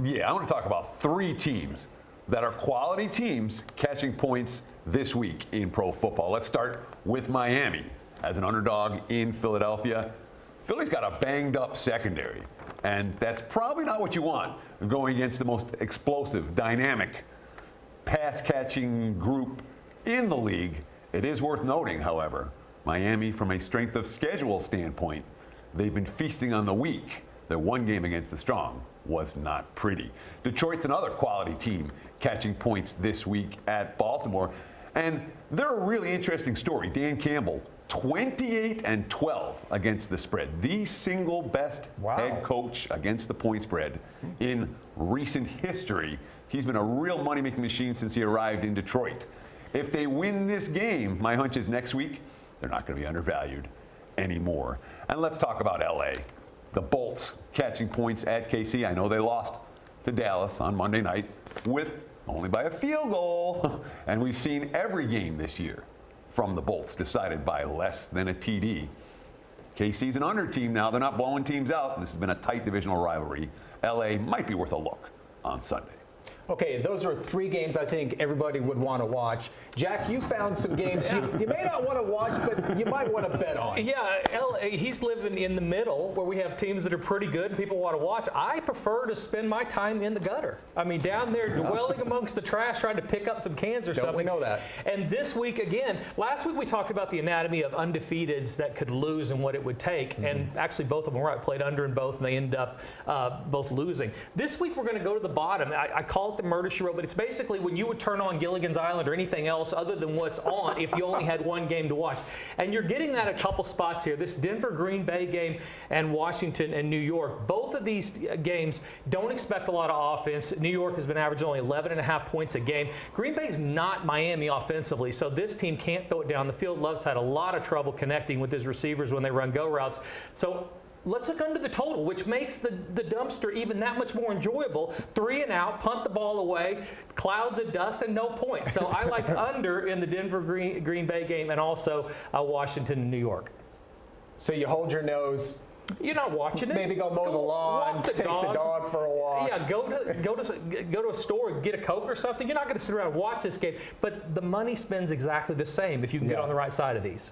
Yeah, I want to talk about 3 teams that are quality teams catching points this week in pro football. Let's start with Miami as an underdog in Philadelphia. Philly's got a banged up secondary, and that's probably not what you want going against the most explosive, dynamic, pass-catching group in the league. It is worth noting, however, Miami, from a strength of schedule standpoint, they've been feasting on the weak. Their one game against the strong was not pretty. Detroit's another quality team catching points this week at Baltimore. And they're a really interesting story. Dan Campbell, 28-12 against the spread. The single best head coach against the point spread in recent history. He's been a real money-making machine since he arrived in Detroit. If they win this game, my hunch is next week, they're not going to be undervalued anymore. And let's talk about L.A. The Bolts catching points at KC. I know they lost to Dallas on Monday night with only by a field goal. And we've seen every game this year from the Bolts decided by less than a TD. KC's an under team now. They're not blowing teams out. This has been a tight divisional rivalry. LA might be worth a look on Sunday. Okay, those are 3 games I think everybody would want to watch. Jack, you found some games you may not want to watch, but you might want to bet on. Yeah, he's living in the middle where we have teams that are pretty good and people want to watch. I prefer to spend my time in the gutter. I mean, down there dwelling amongst the trash, trying to pick up some cans or something. We know that. And this week, again, last week we talked about the anatomy of undefeateds that could lose and what it would take. And actually both of them were right. Played under in both, and they ended up both losing. This week we're going to go to the bottom. I call it the murder she wrote, but it's basically when you would turn on Gilligan's Island or anything else other than what's on if you only had one game to watch. And you're getting that a couple spots here. This Denver-Green Bay game and Washington and New York. Both of these games don't expect a lot of offense. New York has been averaging only 11.5 points a game. Green Bay's not Miami offensively, so this team can't throw it down the field. Love's had a lot of trouble connecting with his receivers when they run go routes. So let's look under the total, which makes the dumpster even that much more enjoyable. 3 and out, punt the ball away, clouds of dust, and no points. So I like under in the Denver-Green Bay game and also Washington and New York. So you hold your nose. You're not watching it. Maybe go mow the lawn, take the dog for a walk. Yeah, go to a store and get a Coke or something. You're not going to sit around and watch this game. But the money spends exactly the same if you can get on the right side of these.